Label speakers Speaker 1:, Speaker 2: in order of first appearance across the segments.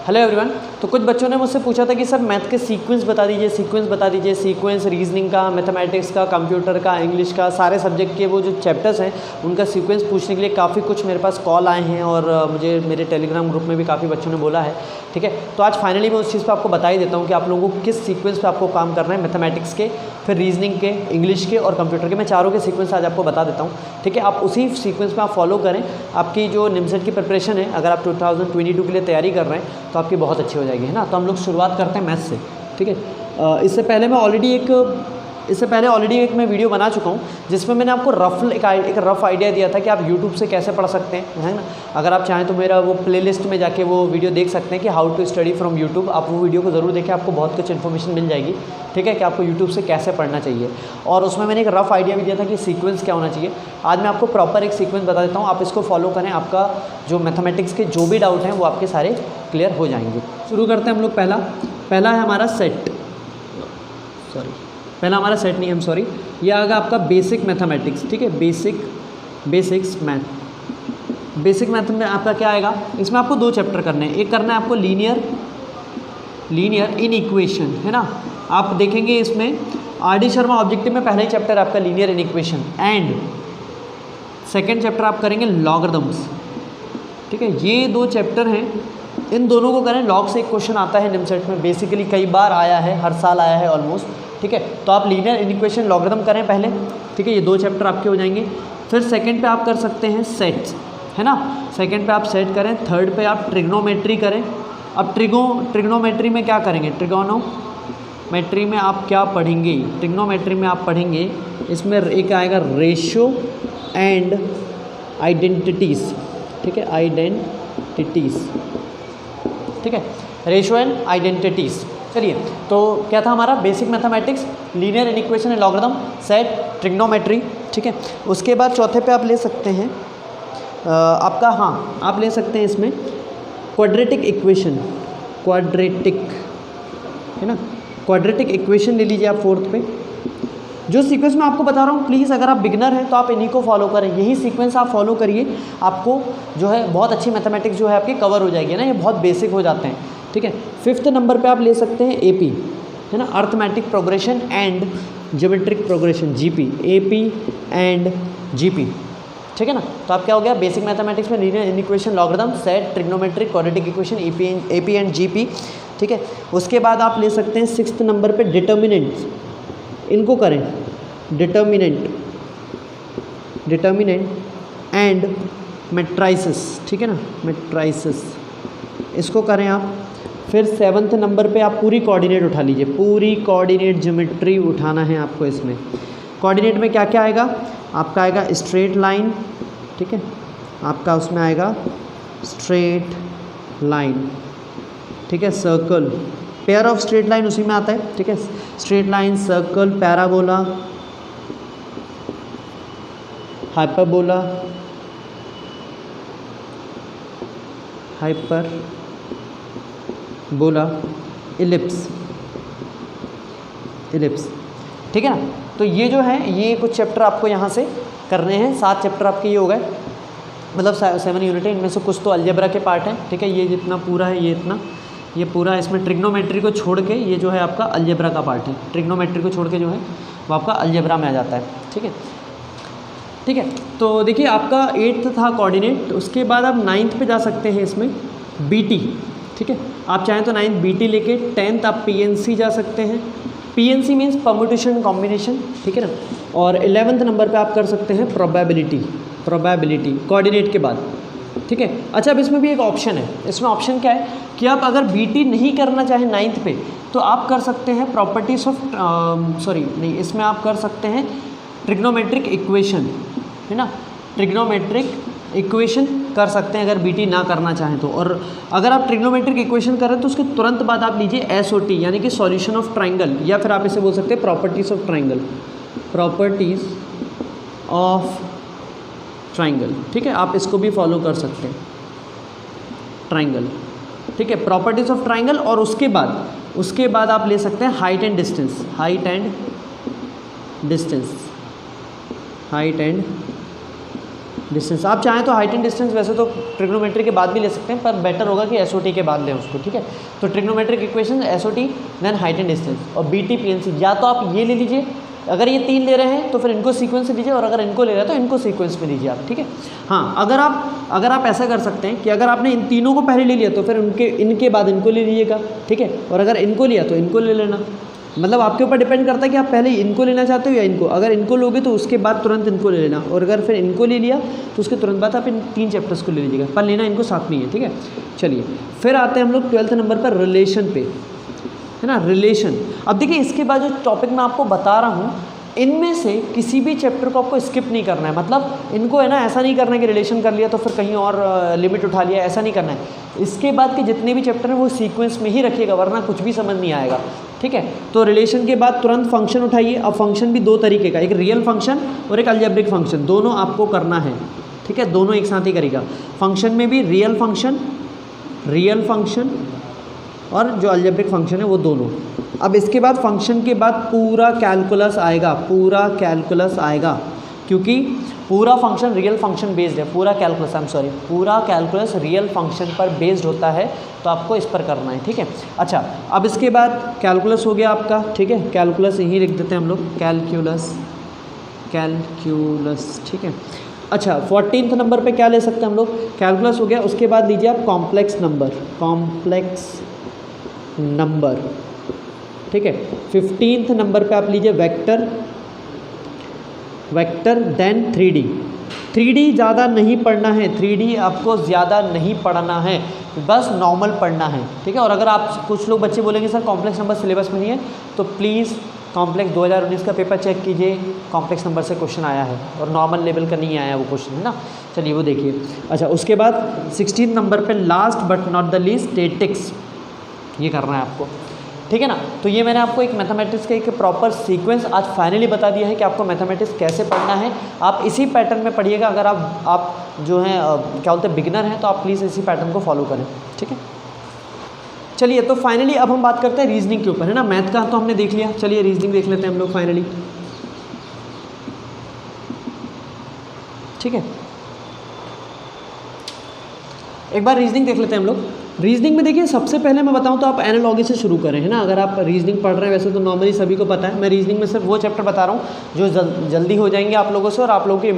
Speaker 1: Hello everyone. तो कुछ बच्चों ने मुझसे पूछा था कि सर मैथ के सीक्वेंस बता दीजिए, सीक्वेंस रीजनिंग का, मैथमेटिक्स का, कंप्यूटर का, इंग्लिश का, सारे सब्जेक्ट के वो जो चैप्टर्स हैं उनका सीक्वेंस पूछने के लिए काफ़ी कुछ मेरे पास कॉल आए हैं और मुझे मेरे टेलीग्राम ग्रुप में भी काफ़ी बच्चों ने बोला है। ठीक है, तो आज फाइनली मैं उस चीज़ पर आपको बता ही देता हूँ कि आप लोगों को किस सीक्वेंस पर आपको काम करना है, मैथमेटिक्स के, फिर रीजनिंग के, इंग्लिश के और कंप्यूटर के। मैं चारों के सीक्वेंस आज आपको बता देता हूँ। ठीक है, आप उसी सीक्वेंस में आप फॉलो करें। आपकी जो निमसेट की प्रिपरेशन है, अगर आप 2022 के लिए तैयारी कर रहे हैं तो आपकी बहुत अच्छी हो जाएगी, है ना। तो हम लोग शुरुआत करते हैं मैथ्स से। ठीक है, इससे पहले ऑलरेडी एक मैं वीडियो बना चुका हूँ जिसमें मैंने आपको एक रफ़ आइडिया दिया था कि आप यूट्यूब से कैसे पढ़ सकते हैं, है ना। अगर आप चाहें तो मेरा वो प्लेलिस्ट में जाके वो वीडियो देख सकते हैं कि how to study from YouTube. आप वो वीडियो को ज़रूर देखें, आपको बहुत कुछ इन्फॉर्मेशन मिल जाएगी। ठीक है, कि आपको यूट्यूब से कैसे पढ़ना चाहिए। और उसमें मैंने एक रफ़ आइडिया भी दिया था कि सीक्वेंस क्या होना चाहिए। आज मैं आपको प्रॉपर एक सीक्वेंस बता देता हूँ, आप इसको फॉलो करें, आपका जो मैथमेटिक्स के जो भी डाउट हैं वो आपके सारे क्लियर हो जाएंगे। शुरू करते हैं हम लोग। पहला है हमारा सेट, ये आएगा आपका बेसिक मैथमेटिक्स। ठीक है, बेसिक्स मैथ में आपका क्या आएगा, इसमें आपको 2 चैप्टर करने हैं। एक करना है आपको लीनियर इन इक्वेशन, है ना। आप देखेंगे इसमें आर.डी. शर्मा ऑब्जेक्टिव में पहला ही चैप्टर आपका linear in equation and second chapter आप करेंगे लॉगरिथम्स। ठीक है, ये 2 चैप्टर हैं, इन दोनों को करें। लॉग से एक क्वेश्चन आता है निमसेट में, बेसिकली कई बार आया है, हर साल आया है ऑलमोस्ट। ठीक है, तो आप लीनियर इन इक्वेशन लॉगरिथम करें पहले। ठीक है, ये 2 चैप्टर आपके हो जाएंगे। फिर सेकंड पे आप कर सकते हैं सेट्स, है ना। सेकंड पे आप सेट करें। थर्ड पे आप ट्रिग्नोमेट्री करें। अब ट्रिग्नोमेट्री में क्या करेंगे, ट्रिग्नोमेट्री में आप क्या पढ़ेंगे, ट्रिग्नोमेट्री में आप पढ़ेंगे, इसमें एक आएगा रेशो एंड आइडेंटिटीज़। ठीक है, आइडेंटिटीज़। ठीक है, रेशो एंड आइडेंटिटीज़। चलिए, तो क्या था हमारा basic mathematics, linear in equation and logarithm, set, trigonometry. ठीक है, उसके बाद चौथे पे आप ले सकते हैं आप ले सकते हैं इसमें क्वाड्रेटिक इक्वेशन, है ना, क्वाड्रेटिक इक्वेशन ले लीजिए आप 4th पे। जो सीक्वेंस मैं आपको बता रहा हूँ, प्लीज़ अगर आप बिगनर हैं तो आप इन्हीं को फॉलो करें, यही सीक्वेंस आप फॉलो करिए, आपको जो है बहुत अच्छी मैथमेटिक्स जो है आपकी कवर हो जाएगी ना। ये बहुत बेसिक हो जाते हैं। ठीक है, 5th नंबर पे आप ले सकते हैं एपी, है ना, arithmetic progression and geometric progression, GP, AP and GP. ठीक है ना। तो आप क्या हो गया, बेसिक मैथमेटिक्स में linear in equation, logarithm, set, trigonometric, quadratic equation, AP and GP. ठीक है, उसके बाद आप ले सकते हैं 6th नंबर पे डिटर्मिनेंट्स, इनको करें, डिटर्मिनेंट एंड मैट्राइसिस। ठीक है ना, मैट्राइसिस, इसको करें आप। फिर 7th नंबर पे आप पूरी कोऑर्डिनेट उठा लीजिए, पूरी कोऑर्डिनेट ज्योमेट्री उठाना है आपको। इसमें कोऑर्डिनेट में क्या क्या आएगा, आपका आएगा स्ट्रेट लाइन। ठीक है, आपका उसमें आएगा स्ट्रेट लाइन। ठीक है, circle, pair of straight line उसी में आता है। ठीक है, straight line, circle, parabola, hyperbola, ellipse. ठीक है ना। तो ये जो है, ये कुछ चैप्टर आपको यहाँ से करने हैं। 7 चैप्टर आपके ये हो गए, मतलब 7 यूनिट है। इनमें से कुछ तो अलजेब्रा के पार्ट हैं। ठीक है, ये जितना पूरा है, ये पूरा इसमें ट्रिग्नोमेट्री को छोड़ के ये जो है आपका अलजेब्रा का पार्ट है। ट्रिग्नोमेट्री को छोड़ के जो है वो आपका अलजेब्रा में आ जाता है। ठीक है, तो देखिए आपका 8th था कोऑर्डिनेट। उसके बाद आप 9th पे जा सकते हैं, इसमें बीटी। ठीक है, आप चाहें तो 9th बीटी लेके 10th आप पीएनसी जा सकते हैं। PNC means permutation combination. ठीक है ना। और 11th नंबर पे आप कर सकते हैं प्रोबेबिलिटी कोऑर्डिनेट के बाद। ठीक है, अच्छा, अब इसमें भी एक ऑप्शन है। इसमें ऑप्शन क्या है कि आप अगर बीटी नहीं करना चाहें 9th पे तो आप कर सकते हैं प्रॉपर्टीज ऑफ इसमें आप कर सकते हैं ट्रिग्नोमेट्रिक इक्वेशन, है ना, ट्रिग्नोमेट्रिक इक्वेशन कर सकते हैं अगर बीटी ना करना चाहें तो। और अगर आप ट्रिग्नोमेट्रिक इक्वेशन करें तो उसके तुरंत बाद आप लीजिए एसओटी, यानी कि सॉल्यूशन ऑफ ट्राइंगल, या फिर आप इसे बोल सकते हैं प्रॉपर्टीज ऑफ ट्राइंगल। ठीक है, आप इसको भी फॉलो कर सकते हैं, ट्राइंगल। ठीक है, प्रॉपर्टीज ऑफ ट्राइंगल। और उसके बाद आप ले सकते हैं हाइट एंड डिस्टेंस, डिस्टेंस। आप चाहें तो हाइट एंड डिस्टेंस वैसे तो ट्रिग्नोमेट्री के बाद भी ले सकते हैं, पर बेटर होगा कि एसओटी के बाद लें उसको, ठीक है। तो trigonometric equation SOT then height and distance और बीटी पीएनसी, या तो आप ये ले लीजिए, अगर ये 3 ले रहे हैं तो फिर इनको सीक्वेंस से लीजिए, और अगर इनको ले रहे हैं तो इनको सीक्वेंस में लीजिए आप, ठीक है। हाँ, अगर आप ऐसा कर सकते हैं कि अगर आपने इन तीनों को पहले ले लिया तो फिर इनके बाद इनको ले लीजिएगा, ठीक है। और अगर इनको लिया तो इनको ले लेना, मतलब आपके ऊपर डिपेंड करता है कि आप पहले इनको लेना चाहते हो या इनको। अगर इनको लोगे तो उसके बाद तुरंत इनको ले लेना, और अगर फिर इनको ले लिया तो उसके तुरंत बाद आप इन 3 चैप्टर्स को ले लीजिएगा, पर लेना इनको साथ में ही है, ठीक है। चलिए फिर आते हैं हम लोग 12th नंबर पर रिलेशन पे, है ना, रिलेशन। अब देखिए इसके बाद जो टॉपिक मैं आपको बता रहा हूँ, इनमें से किसी भी चैप्टर को आपको स्किप नहीं करना है, मतलब इनको है ना ऐसा नहीं करना है कि रिलेशन कर लिया तो फिर कहीं और लिमिट उठा लिया, ऐसा नहीं करना है। इसके बाद के जितने भी चैप्टर हैं वो सीक्वेंस में ही रखिएगा, वरना कुछ भी समझ नहीं आएगा, ठीक है। तो रिलेशन के बाद तुरंत फंक्शन उठाइए। अब फंक्शन भी 2 तरीके का, एक रियल फंक्शन और एक अलजेब्रिक फंक्शन, दोनों आपको करना है, ठीक है। दोनों एक साथ ही करेगा। फंक्शन में भी रियल फंक्शन और जो अलजेब्रिक फंक्शन है वो दोनों। अब इसके बाद फंक्शन के बाद पूरा कैलकुलस आएगा, क्योंकि पूरा फंक्शन रियल फंक्शन बेस्ड है, पूरा कैलकुलस रियल फंक्शन पर बेस्ड होता है, तो आपको इस पर करना है, ठीक है। अच्छा, अब इसके बाद कैलकुलस हो गया आपका, ठीक है। कैलकुलस यहीं लिख देते हैं हम लोग, कैलकुलस, ठीक है। अच्छा, 14th नंबर पे क्या ले सकते हैं हम लोग, कैलकुलस हो गया। उसके बाद लीजिए आप कॉम्प्लेक्स नंबर, ठीक है। 15th नंबर पे आप लीजिए वेक्टर देन 3D ज़्यादा नहीं पढ़ना है, 3D आपको ज़्यादा नहीं पढ़ना है, बस नॉर्मल पढ़ना है, ठीक है। और अगर आप कुछ लोग बच्चे बोलेंगे सर कॉम्प्लेक्स नंबर सिलेबस में नहीं है, तो प्लीज़ कॉम्प्लेक्स 2019 का पेपर चेक कीजिए, कॉम्प्लेक्स नंबर से क्वेश्चन आया है और नॉर्मल लेवल का नहीं आया वो क्वेश्चन, है ना। चलिए वो देखिए। अच्छा, उसके बाद 16 नंबर पे last but not the least statics, ये करना है आपको, ठीक है ना। तो ये मैंने आपको एक मैथमेटिक्स का एक प्रॉपर सीक्वेंस आज फाइनली बता दिया है कि आपको मैथमेटिक्स कैसे पढ़ना है। आप इसी पैटर्न में पढ़िएगा। अगर आप जो हैं क्या बोलते हैं बिगिनर हैं, तो आप प्लीज़ इसी पैटर्न को फॉलो करें, ठीक है। चलिए, तो फाइनली अब हम बात करते हैं रीजनिंग के ऊपर, है ना। मैथ का तो हमने देख लिया, चलिए रीजनिंग देख लेते हैं हम लोग फाइनली, ठीक है। एक बार रीजनिंग देख लेते हैं हम लोग। रीजनिंग में देखिए, सबसे पहले मैं बताऊं तो आप एनालॉजी से शुरू करें, है ना। अगर आप रीजनिंग पढ़ रहे हैं, वैसे तो नॉर्मली सभी को पता है, मैं रीजनिंग में सिर्फ वो चैप्टर बता रहा हूँ जो जल्दी हो जाएंगे आप लोगों से, और आप लोगों के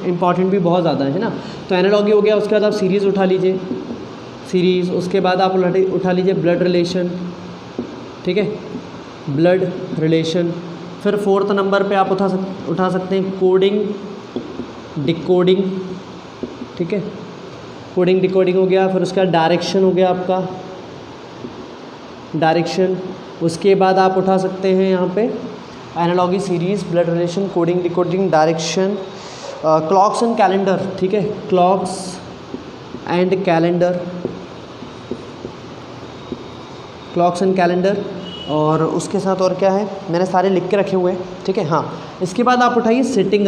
Speaker 1: इंपॉर्टेंट भी बहुत ज़्यादा है ना। तो एनालॉजी हो गया, उसके बाद आप सीरीज़ उठा लीजिए, उसके बाद आप उठा लीजिए ब्लड रिलेशन, ठीक है, ब्लड रिलेशन। फिर 4th नंबर पे आप उठा सकते हैं कोडिंग डिकोडिंग, ठीक है, कोडिंग डिकोडिंग हो गया। फिर उसका डायरेक्शन हो गया आपका, डायरेक्शन। उसके बाद आप उठा सकते हैं यहाँ पे analogy, series, blood relation, coding decoding, direction, clocks and calendar, ठीक है, क्लॉक्स एंड कैलेंडर। और उसके साथ और क्या है, मैंने सारे लिख के रखे हुए हैं, ठीक है। हाँ, इसके बाद आप उठाइए सिटिंग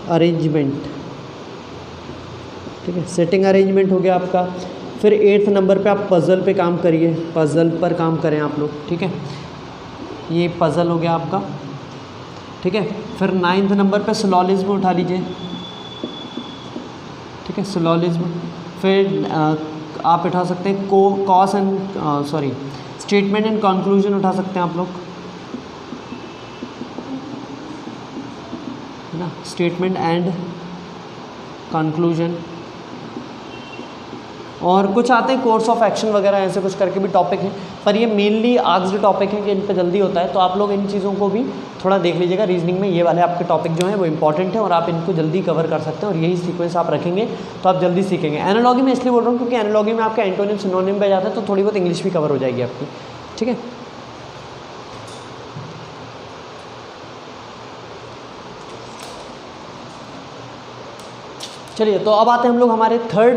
Speaker 1: अरेंजमेंट, ठीक है, सेटिंग अरेंजमेंट हो गया आपका। फिर 8th नंबर पे आप पज़ल पे काम करिए, पज़ल पर काम करें आप लोग, ठीक है, ये पज़ल हो गया आपका, ठीक है। फिर 9th नंबर पे सिलोजिज्म उठा लीजिए, ठीक है, सिलोजिज्म। फिर आप उठा सकते हैं स्टेटमेंट एंड कंक्लूजन उठा सकते हैं आप लोग, है ना, स्टेटमेंट एंड कंक्लूजन। और कुछ आते हैं कोर्स ऑफ एक्शन वगैरह, ऐसे कुछ करके भी टॉपिक हैं, पर ये मेनली आस्क्ड टॉपिक है कि इन पे जल्दी होता है, तो आप लोग इन चीज़ों को भी थोड़ा देख लीजिएगा। रीजनिंग में ये वाले आपके टॉपिक जो हैं वो इंपॉर्टेंट है और आप इनको जल्दी कवर कर सकते हैं, और यही सीक्वेंस आप रखेंगे तो आप जल्दी सीखेंगे। एनालॉजी में इसलिए बोल रहा हूँ क्योंकि एनालॉजी में आपका एंटोनिम सिनोनिम पे जाता है, तो थोड़ी बहुत इंग्लिश भी कवर हो जाएगी आपकी, ठीक है। चलिए, तो अब आते हैं हम लोग हमारे 3rd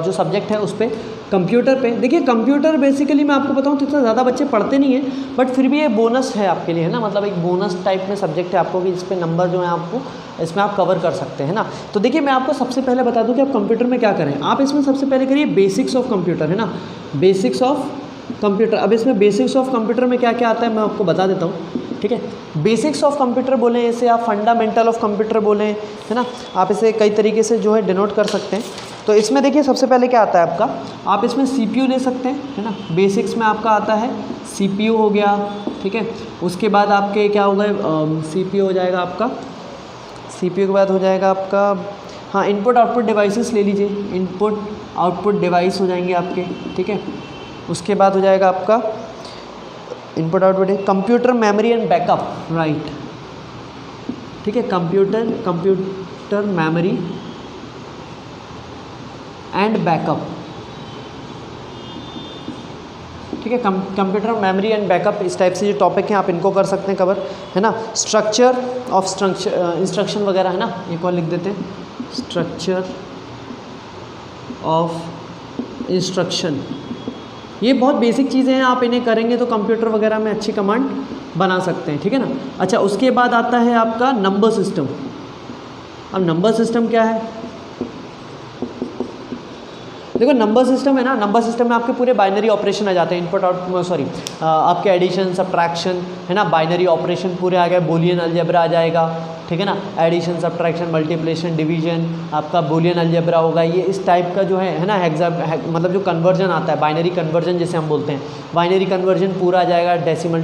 Speaker 1: जो सब्जेक्ट है उस पर, कंप्यूटर पे। देखिए, कंप्यूटर बेसिकली मैं आपको बताऊं तो इतना ज़्यादा बच्चे पढ़ते नहीं हैं, बट फिर भी ये बोनस है आपके लिए, है ना, मतलब एक बोनस टाइप में सब्जेक्ट है आपको कि इस पे नंबर जो है आपको इसमें आप कवर कर सकते हैं ना। तो देखिए, मैं आपको सबसे पहले बता दूं कि आप कंप्यूटर में क्या करें। आप इसमें सबसे पहले करिए बेसिक्स ऑफ कंप्यूटर, है ना, बेसिक्स ऑफ कंप्यूटर। अब इसमें बेसिक्स ऑफ कंप्यूटर में क्या क्या आता है मैं आपको बता देता हूँ। ठीक है। बेसिक्स ऑफ कंप्यूटर बोलें, इसे आप फंडामेंटल ऑफ कंप्यूटर बोलें, है ना, आप इसे कई तरीके से जो है डिनोट कर सकते हैं। तो इसमें देखिए सबसे पहले क्या आता है आपका, आप इसमें CPU ले सकते हैं, है ना, बेसिक्स में आपका आता है CPU हो गया, ठीक है। उसके बाद आपके क्या होगा, CPU हो जाएगा आपका, CPU के बाद हो जाएगा आपका, हाँ, इनपुट आउटपुट डिवाइसेस ले लीजिए, इनपुट आउटपुट डिवाइस हो जाएंगे आपके, ठीक है। उसके बाद हो जाएगा आपका input output computer memory and backup, right, ठीक है, कंप्यूटर मेमोरी एंड बैकअप, ठीक है। कंप्यूटर मेमोरी एंड बैकअप, इस टाइप से जो टॉपिक हैं आप इनको कर सकते हैं कवर, है ना। स्ट्रक्चर ऑफ इंस्ट्रक्शन वगैरह, है ना, एक और लिख देते हैं, स्ट्रक्चर ऑफ इंस्ट्रक्शन, ये बहुत बेसिक चीज़ें हैं, आप इन्हें करेंगे तो कंप्यूटर वगैरह में अच्छी कमांड बना सकते हैं, ठीक है ना। अच्छा, उसके बाद आता है आपका नंबर सिस्टम। अब नंबर सिस्टम क्या है, देखो नंबर सिस्टम है ना, नंबर सिस्टम में आपके पूरे बाइनरी ऑपरेशन आ जाते हैं, इनपुट आउट सॉरी आपके एडिशन सब्ट्रैक्शन, है ना, बाइनरी ऑपरेशन पूरे आ गए, बूलियन अलजेब्रा आ जाएगा, ठीक है ना, एडिशन सब्ट्रैक्शन मल्टीप्लिकेशन डिवीजन, आपका बूलियन अलजेब्रा होगा, ये इस टाइप का जो है ना, मतलब जो कन्वर्जन आता है, बाइनरी कन्वर्जन जिसे हम बोलते हैं, बाइनरी कन्वर्जन पूरा आ जाएगा, डेसिमल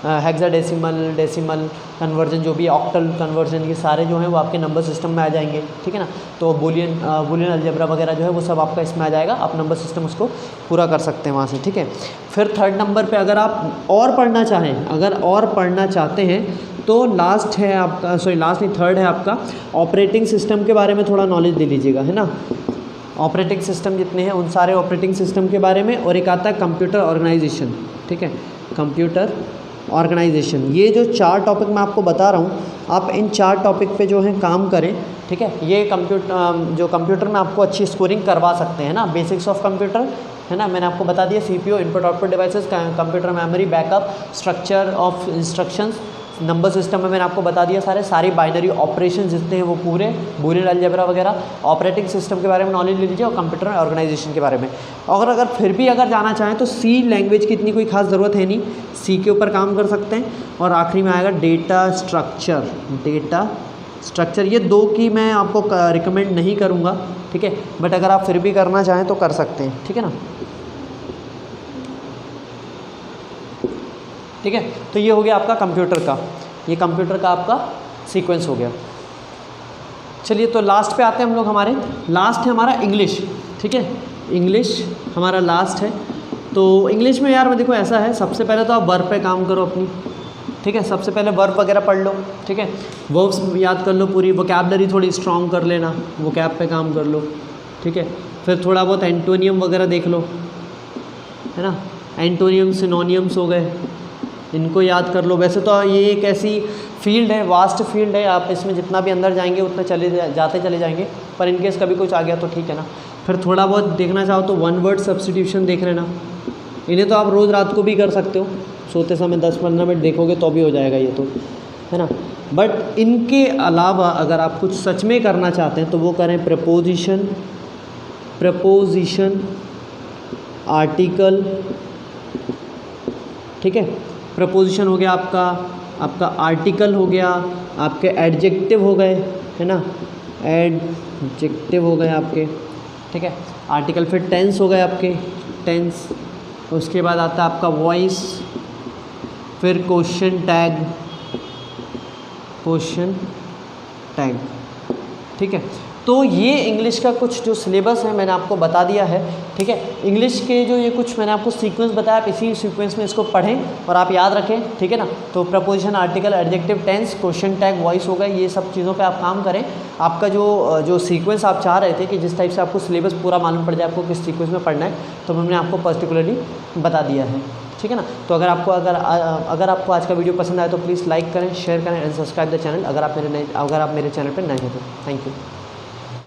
Speaker 1: हेक्साडेसिमल कन्वर्जन जो भी ऑक्टल कन्वर्जन, ये सारे जो हैं वो आपके नंबर सिस्टम में आ जाएंगे, ठीक है ना। तो बूलियन अलजेब्रा वगैरह जो है वो सब आपका इसमें आ जाएगा, आप नंबर सिस्टम उसको पूरा कर सकते हैं वहाँ से, ठीक है। फिर थर्ड नंबर पे अगर आप और पढ़ना चाहें, अगर और पढ़ना चाहते हैं तो लास्ट है आपका, सॉरी लास्ट नहीं, थर्ड है आपका ऑपरेटिंग सिस्टम के बारे में थोड़ा नॉलेज दे लीजिएगा, है ना, ऑपरेटिंग सिस्टम जितने हैं उन सारे ऑपरेटिंग सिस्टम के बारे में। और एक आता है कंप्यूटर ऑर्गेनाइजेशन, ठीक है, कंप्यूटर ऑर्गेनाइजेशन। ये जो 4 टॉपिक मैं आपको बता रहा हूँ, आप इन 4 टॉपिक पे जो है काम करें, ठीक है। ये जो कंप्यूटर में आपको अच्छी स्कोरिंग करवा सकते हैं ना, बेसिक्स ऑफ कंप्यूटर, है ना, मैंने आपको बता दिया, CPU, input output devices, computer memory, backup, structure of instructions, number system में मैंने आपको बता दिया सारी बाइनरी ऑपरेशन जितने हैं वो पूरे, बूलियन अलजेब्रा वगैरह, ऑपरेटिंग सिस्टम के बारे में नॉलेज ले लीजिए और कंप्यूटर ऑर्गेनाइजेशन के बारे में। और अगर फिर भी अगर जाना चाहें तो C लैंग्वेज की इतनी कोई खास ज़रूरत है नहीं, C के ऊपर काम कर सकते हैं। और आखिरी में आएगा डेटा स्ट्रक्चर, ये 2 की मैं आपको रिकमेंड नहीं करूँगा, ठीक है, बट अगर आप फिर भी करना चाहें तो कर सकते हैं, ठीक है ना, ठीक है। तो ये हो गया आपका कंप्यूटर का, ये कंप्यूटर का आपका सीक्वेंस हो गया। चलिए तो लास्ट पे आते हैं हम लोग, हमारे लास्ट है हमारा इंग्लिश, ठीक है, इंग्लिश हमारा लास्ट है। तो इंग्लिश में यार देखो ऐसा है, सबसे पहले तो आप वर्ब पे काम करो अपनी, ठीक है, सबसे पहले वर्ब वगैरह पढ़ लो, ठीक है, वर्ब्स याद कर लो, पूरी वोकैबलरी थोड़ी स्ट्रॉन्ग कर लेना, वोकैब पे काम कर लो, ठीक है। फिर थोड़ा बहुत एंटोनियम वगैरह देख लो, है ना, एंटोनियम सिनोनियम्स हो गए, इनको याद कर लो। वैसे तो ये एक ऐसी फील्ड है, वास्ट फील्ड है, आप इसमें जितना भी अंदर जाएंगे उतना चले जाएंगे, पर इनकेस कभी कुछ आ गया तो ठीक है ना। फिर थोड़ा बहुत देखना चाहो तो 1 वर्ड सब्स्टिट्यूशन देख लेना, इन्हें तो आप रोज़ रात को भी कर सकते हो, सोते समय 10-15 मिनट देखोगे तो भी हो जाएगा ये तो, है ना। बट इनके अलावा अगर आप कुछ सच में करना चाहते हैं तो वो करें प्रपोजिशन आर्टिकल, ठीक है, प्रपोजिशन हो गया आपका आर्टिकल हो गया, आपके एडजेक्टिव हो गए, है ना, एडजेक्टिव हो गए आपके, ठीक है, आर्टिकल। फिर टेंस हो गए आपके, टेंस, उसके बाद आता है आपका वॉइस, फिर क्वेश्चन टैग, ठीक है। तो ये इंग्लिश का कुछ जो सिलेबस है मैंने आपको बता दिया है, ठीक है। इंग्लिश के जो ये कुछ मैंने आपको सीक्वेंस बताया, आप इसी सीक्वेंस में इसको पढ़ें और आप याद रखें, ठीक है ना। तो preposition, article, adjective, tense, question tag, voice हो गए, ये सब चीज़ों पे आप काम करें। आपका जो सीक्वेंस आप चाह रहे थे कि जिस टाइप से आपको सिलेबस पूरा मालूम पड़ जाए आपको किस सीक्वेंस में पढ़ना है, तो मैंने आपको पर्टिकुलरली बता दिया है, ठीक है ना। तो अगर आपको आज का वीडियो पसंद आए तो प्लीज़ लाइक करें, शेयर करें एंड सब्सक्राइब द चैनल, अगर आप मेरे चैनल पर नए हैं तो। Thank you.